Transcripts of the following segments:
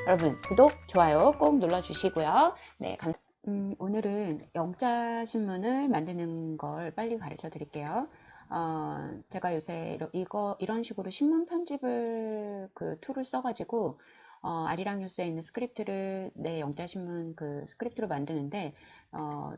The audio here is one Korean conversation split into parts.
여러분 구독, 좋아요 꼭 눌러주시고요. 네, 오늘은 영자 신문을 만드는 걸 빨리 가르쳐 드릴게요. 제가 요새 이런 식으로 신문 편집을 그 툴을 써가지고 아리랑 뉴스에 있는 스크립트를 내 영자 신문 그 스크립트로 만드는데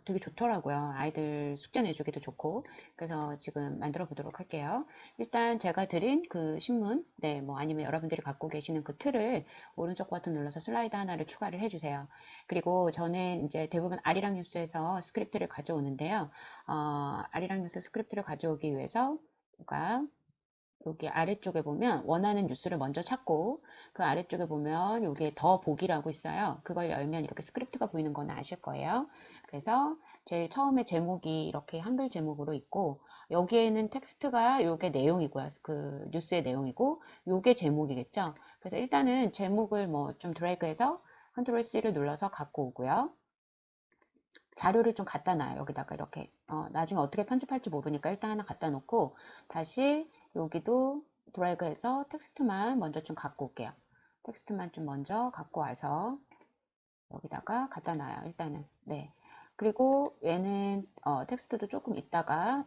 되게 좋더라고요. 아이들 숙제 내주기도 좋고. 그래서 지금 만들어 보도록 할게요. 일단 제가 드린 그 신문, 네, 뭐 아니면 여러분들이 갖고 계시는 그 틀을 오른쪽 버튼 눌러서 슬라이드 하나를 추가를 해주세요. 그리고 저는 이제 대부분 아리랑 뉴스에서 스크립트를 가져오는데요. 아리랑 뉴스 스크립트를 가져오기 위해서 제가 여기 아래쪽에 보면 원하는 뉴스를 먼저 찾고 그 아래쪽에 보면 여기에 더 보기라고 있어요. 그걸 열면 이렇게 스크립트가 보이는 건 아실 거예요. 그래서 제일 처음에 제목이 이렇게 한글 제목으로 있고 여기에는 텍스트가 요게 내용이고요. 그 뉴스의 내용이고 요게 제목이겠죠. 그래서 일단은 제목을 뭐 좀 드래그해서 컨트롤 C를 눌러서 갖고 오고요. 자료를 좀 갖다 놔요. 여기다가 이렇게 나중에 어떻게 편집할지 모르니까 일단 하나 갖다 놓고 다시 여기도 드래그해서 텍스트만 먼저 좀 갖고 올게요. 텍스트만 좀 먼저 갖고 와서 여기다가 갖다 놔요. 일단은 네. 그리고 얘는 텍스트도 조금 있다가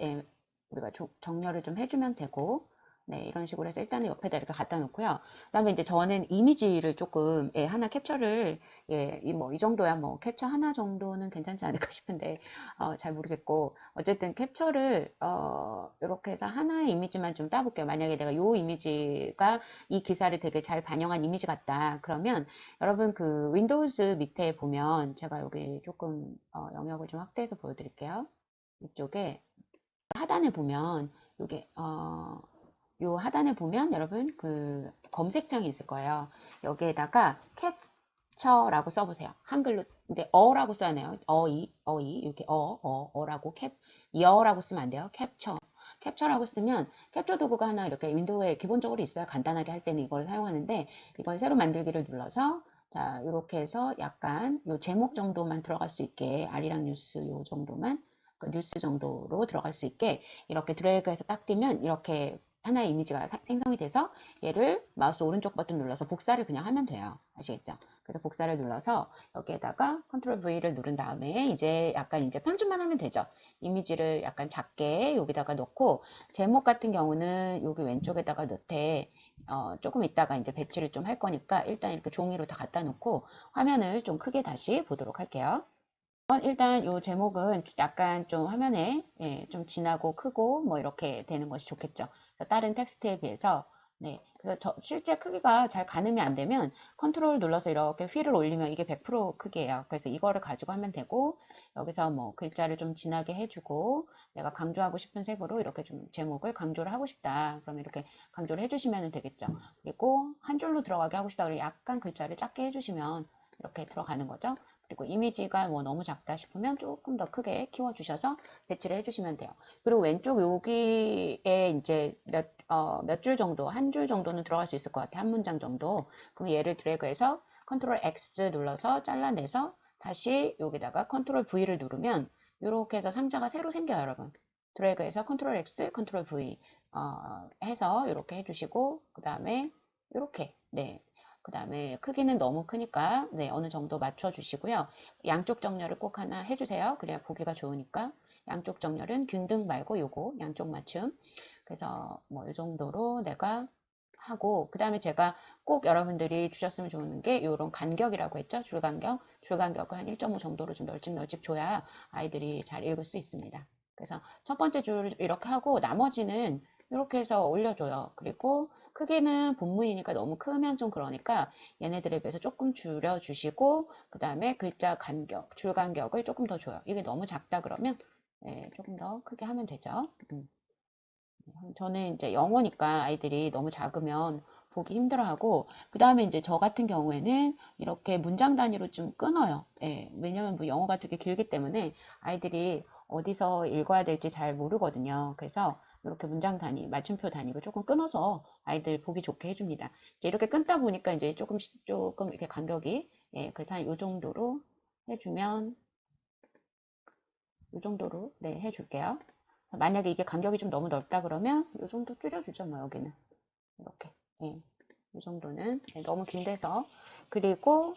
우리가 정렬을 좀 해주면 되고 네, 이런 식으로 해서 일단은 옆에다 이렇게 갖다 놓고요. 그다음에 이제 저는 이미지를 조금 하나 캡처를 이 정도야 뭐 캡처 하나 정도는 괜찮지 않을까 싶은데 잘 모르겠고 어쨌든 캡처를 이렇게 해서 하나의 이미지만 좀 따볼게요. 만약에 내가 요 이미지가 이 기사를 되게 잘 반영한 이미지 같다. 그러면 여러분 그 윈도우즈 밑에 보면 제가 여기 조금 영역을 좀 확대해서 보여드릴게요. 이쪽에 하단에 보면 요게 요 하단에 보면 여러분 그 검색창이 있을 거예요. 여기에다가 캡처라고 써보세요. 한글로 근데 어라고 써야해요. 어이 이렇게 어라고 여라고 쓰면 안 돼요. 캡처라고 쓰면 캡처 도구가 하나 이렇게 윈도우에 기본적으로 있어요. 간단하게 할 때는 이걸 사용하는데 이걸 새로 만들기를 눌러서 자 이렇게 해서 약간 요 제목 정도만 들어갈 수 있게 아리랑 뉴스 요 정도만 그 뉴스 정도로 들어갈 수 있게 이렇게 드래그해서 딱 띄면 이렇게 하나의 이미지가 생성이 돼서 얘를 마우스 오른쪽 버튼 눌러서 복사를 그냥 하면 돼요. 아시겠죠? 그래서 복사를 눌러서 여기에다가 컨트롤 V를 누른 다음에 이제 약간 이제 편집만 하면 되죠. 이미지를 약간 작게 여기다가 넣고 제목 같은 경우는 여기 왼쪽에다가 넣되 조금 있다가 이제 배치를 좀 할 거니까 일단 이렇게 종이로 다 갖다 놓고 화면을 좀 크게 다시 보도록 할게요. 일단 이 제목은 약간 좀 화면에 좀 진하고 크고 뭐 이렇게 되는 것이 좋겠죠. 다른 텍스트에 비해서 네, 그래서 실제 크기가 잘 가늠이 안 되면 컨트롤 눌러서 이렇게 휠을 올리면 이게 100% 크기예요. 그래서 이거를 가지고 하면 되고 여기서 뭐 글자를 좀 진하게 해주고 내가 강조하고 싶은 색으로 이렇게 좀 제목을 강조를 하고 싶다. 그러면 이렇게 강조를 해주시면 되겠죠. 그리고 한 줄로 들어가게 하고 싶다. 그리고 약간 글자를 작게 해주시면 이렇게 들어가는 거죠. 그리고 이미지가 뭐 너무 작다 싶으면 조금 더 크게 키워주셔서 배치를 해주시면 돼요. 그리고 왼쪽 여기에 이제 몇 줄 정도, 한 줄 정도는 들어갈 수 있을 것 같아요. 한 문장 정도. 그럼 얘를 드래그해서 컨트롤 X 눌러서 잘라내서 다시 여기다가 컨트롤 V를 누르면 이렇게 해서 상자가 새로 생겨요, 여러분. 드래그해서 컨트롤 X, 컨트롤 V 해서 이렇게 해주시고 그 다음에 이렇게 네. 그 다음에 크기는 너무 크니까 네, 어느 정도 맞춰 주시고요. 양쪽 정렬을 꼭 하나 해주세요. 그래야 보기가 좋으니까. 양쪽 정렬은 균등 말고 요거 양쪽 맞춤. 그래서 뭐 이 정도로 내가 하고 그 다음에 제가 꼭 여러분들이 주셨으면 좋은 게 이런 간격이라고 했죠. 줄간격을 한 1.5 정도로 좀 널찍 줘야 아이들이 잘 읽을 수 있습니다. 그래서 첫 번째 줄 이렇게 하고 나머지는 이렇게 해서 올려줘요. 그리고 크기는 본문이니까 너무 크면 좀 그러니까 얘네들에 비해서 조금 줄여주시고 그 다음에 글자 간격, 줄 간격을 조금 더 줘요. 이게 너무 작다 그러면 조금 더 크게 하면 되죠. 저는 이제 영어니까 아이들이 너무 작으면 보기 힘들어하고 그 다음에 이제 저 같은 경우에는 이렇게 문장 단위로 좀 끊어요. 왜냐면 뭐 영어가 되게 길기 때문에 아이들이 어디서 읽어야 될지 잘 모르거든요. 그래서 이렇게 문장 단위, 맞춤표 단위로 조금 끊어서 아이들 보기 좋게 해줍니다. 이제 이렇게 끊다 보니까 이제 조금 이렇게 간격이 그래서 한 이 정도로 해주면 이 정도로 네, 해줄게요. 만약에 이게 간격이 좀 너무 넓다 그러면 이 정도 줄여주죠. 뭐 여기는 이렇게. 예. 이 정도는 네, 너무 긴데서. 그리고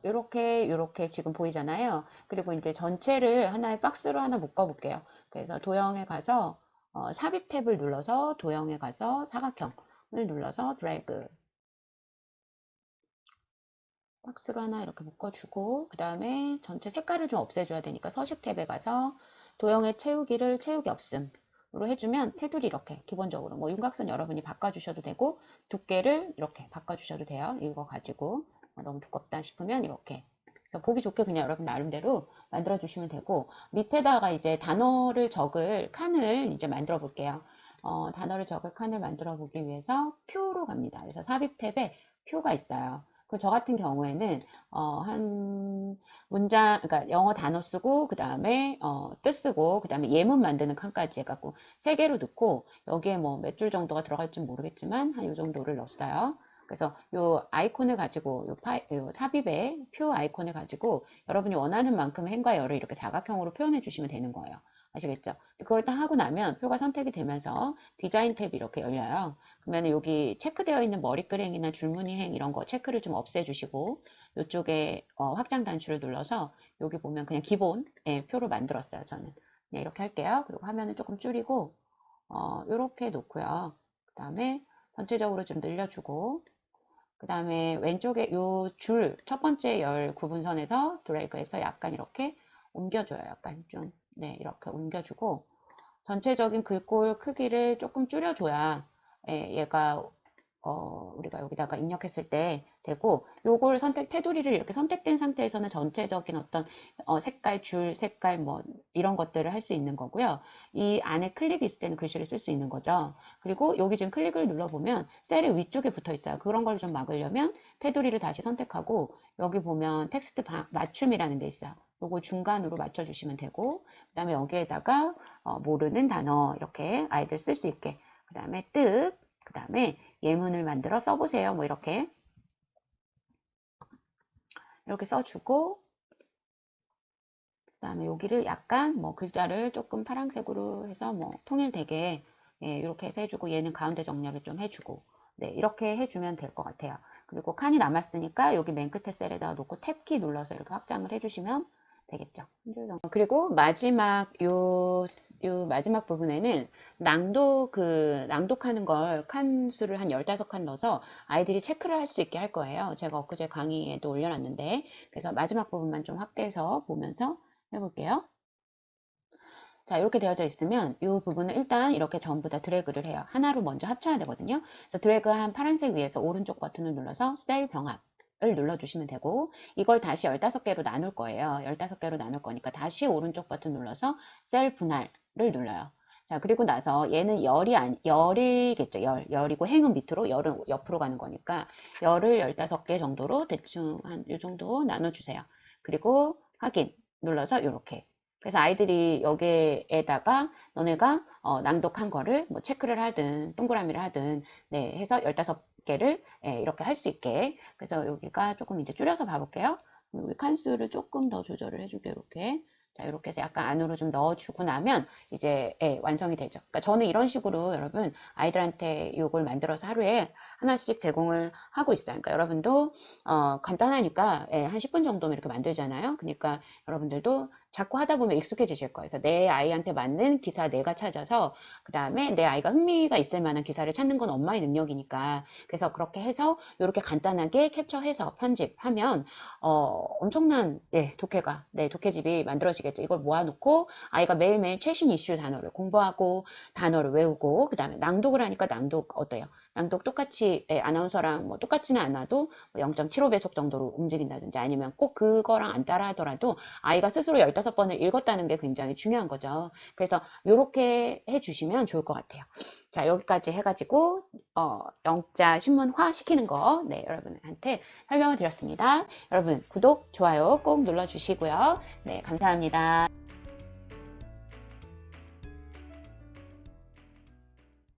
요렇게 지금 보이잖아요. 그리고 이제 전체를 하나의 박스로 하나 묶어 볼게요. 그래서 도형에 가서 삽입 탭을 눌러서 도형에 가서 사각형을 눌러서 드래그 박스로 하나 이렇게 묶어주고, 그 다음에 전체 색깔을 좀 없애줘야 되니까 서식 탭에 가서 도형의 채우기를 채우기 없음으로 해주면 테두리 이렇게 기본적으로 뭐 윤곽선 여러분이 바꿔주셔도 되고 두께를 이렇게 바꿔주셔도 돼요. 이거 가지고 너무 두껍다 싶으면 이렇게. 그래서 보기 좋게 그냥 여러분 나름대로 만들어 주시면 되고, 밑에다가 이제 단어를 적을 칸을 이제 만들어 볼게요. 단어를 적을 칸을 만들어 보기 위해서 표로 갑니다. 그래서 삽입 탭에 표가 있어요. 그 저 같은 경우에는 한 문장, 그러니까 영어 단어 쓰고 그 다음에 뜻 쓰고 그 다음에 예문 만드는 칸까지 해갖고 세 개로 넣고, 여기에 뭐 몇 줄 정도가 들어갈지 모르겠지만 한 요 정도를 넣었어요. 그래서 요 아이콘을 가지고 요 삽입의 표 아이콘을 가지고 여러분이 원하는 만큼 행과 열을 이렇게 사각형으로 표현해 주시면 되는 거예요. 아시겠죠? 그걸 딱 하고 나면 표가 선택이 되면서 디자인 탭이 이렇게 열려요. 그러면 여기 체크되어 있는 머리끄랭이나 줄무늬행 이런 거 체크를 좀 없애주시고, 이쪽에 확장 단추를 눌러서 여기 보면 그냥 기본 표로 만들었어요. 저는 네, 이렇게 할게요. 그리고 화면을 조금 줄이고 이렇게 놓고요. 그 다음에 전체적으로 좀 늘려주고, 그 다음에 왼쪽에 요 줄 첫 번째 열 구분선에서 드래그해서 약간 이렇게 옮겨줘요. 약간 좀 네, 이렇게 옮겨주고 전체적인 글꼴 크기를 조금 줄여줘야 얘가 우리가 여기다가 입력했을 때 되고, 요걸 테두리를 이렇게 선택된 상태에서는 전체적인 어떤 색깔, 줄, 색깔 뭐 이런 것들을 할 수 있는 거고요. 이 안에 클릭이 있을 때는 글씨를 쓸 수 있는 거죠. 그리고 여기 지금 클릭을 눌러보면 셀의 위쪽에 붙어 있어요. 그런 걸 좀 막으려면 테두리를 다시 선택하고 여기 보면 텍스트 맞춤이라는 게 있어요. 요거 중간으로 맞춰주시면 되고, 그 다음에 여기에다가 모르는 단어 이렇게 아이들 쓸 수 있게, 그 다음에 뜻, 그 다음에 예문을 만들어 써보세요. 뭐 이렇게 써주고, 그 다음에 여기를 약간 뭐 글자를 조금 파란색으로 해서 뭐 통일되게 이렇게 해서 해주고, 얘는 가운데 정렬을 좀 해주고, 네, 이렇게 해주면 될 것 같아요. 그리고 칸이 남았으니까 여기 맨 끝에 셀에다가 놓고 탭키 눌러서 이렇게 확장을 해주시면 되겠죠. 그리고 마지막 마지막 부분에는 낭독하는 걸 칸수를 한 15칸 넣어서 아이들이 체크를 할 수 있게 할 거예요. 제가 엊그제 강의에도 올려놨는데, 그래서 마지막 부분만 좀 확대해서 보면서 해볼게요. 자, 이렇게 되어져 있으면 이 부분을 일단 이렇게 전부 다 드래그를 해요. 하나로 먼저 합쳐야 되거든요. 그래서 드래그한 파란색 위에서 오른쪽 버튼을 눌러서 셀 병합 을 눌러주시면 되고, 이걸 다시 15개로 나눌 거예요. 15개로 나눌 거니까 다시 오른쪽 버튼 눌러서 셀 분할을 눌러요. 자, 그리고 나서 얘는 열이겠죠. 열이고 행은 밑으로, 열은 옆으로 가는 거니까 열을 15개 정도로 대충 한 이 정도 나눠주세요. 그리고 확인 눌러서 이렇게. 그래서 아이들이 여기에다가 너네가 낭독한 거를 뭐 체크를 하든 동그라미를 하든 네, 해서 15개를 이렇게 할 수 있게. 그래서 여기가 조금 이제 줄여서 봐볼게요. 여기 칸수를 조금 더 조절을 해줄게요. 이렇게. 자, 이렇게 해서 약간 안으로 좀 넣어주고 나면 이제 완성이 되죠. 그러니까 저는 이런 식으로 여러분 아이들한테 이걸 만들어서 하루에 하나씩 제공을 하고 있어요. 그러니까 여러분도 간단하니까 한 10분 정도면 이렇게 만들잖아요. 그러니까 여러분들도 자꾸 하다 보면 익숙해지실 거예요. 그래서 내 아이한테 맞는 기사 내가 찾아서 그 다음에 내 아이가 흥미가 있을 만한 기사를 찾는 건 엄마의 능력이니까, 그래서 그렇게 해서 이렇게 간단하게 캡처해서 편집하면 엄청난 독해집이 만들어지겠죠. 이걸 모아놓고 아이가 매일매일 최신 이슈 단어를 공부하고 단어를 외우고, 그 다음에 낭독을 하니까 낭독 어때요? 낭독 똑같이 아나운서랑 뭐 똑같지는 않아도 0.75배속 정도로 움직인다든지, 아니면 꼭 그거랑 안 따라 하더라도 아이가 스스로 15번을 읽었다는 게 굉장히 중요한 거죠. 그래서 이렇게 해주시면 좋을 것 같아요. 자, 여기까지 해가지고 영자 신문화 시키는 거 여러분한테 설명을 드렸습니다. 여러분 구독, 좋아요 꼭 눌러주시고요. 네, 감사합니다.